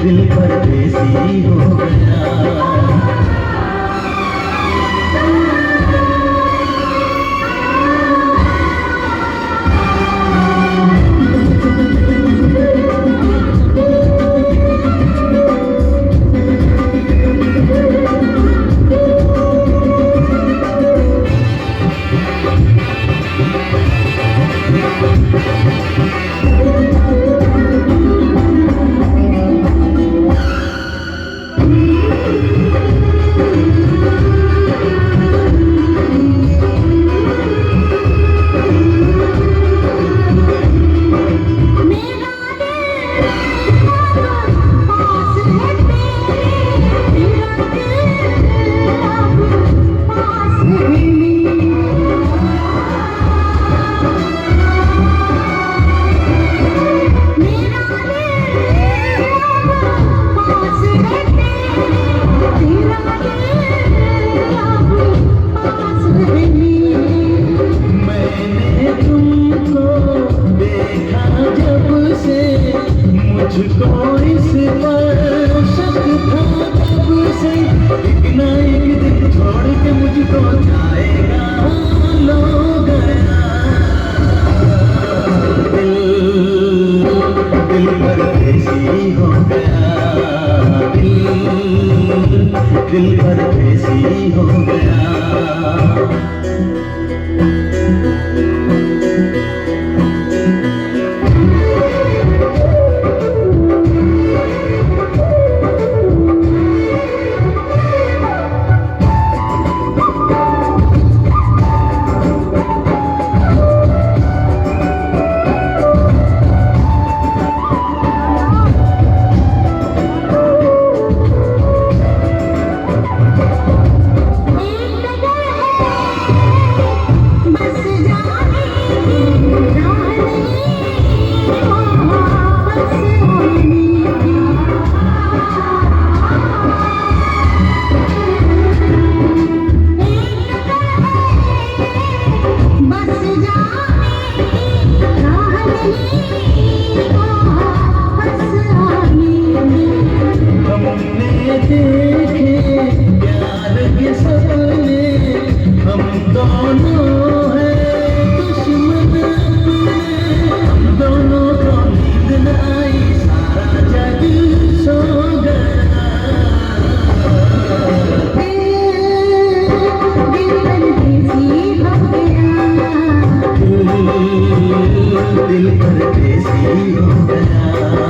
दिल परदेसी हो गया। मुझको इस पर शक था तब से, एक ना एक दिन छोड़ के मुझको जाएगा, लो गया दिल परदेसी हो गया, दिल परदेसी हो गया। हमने देखे प्यार के सपने, हम दोनों हैं दुश्मन अपने, हम दोनों को नींद न आई, सारा जग सो गया। दिल परदेसी हो गया।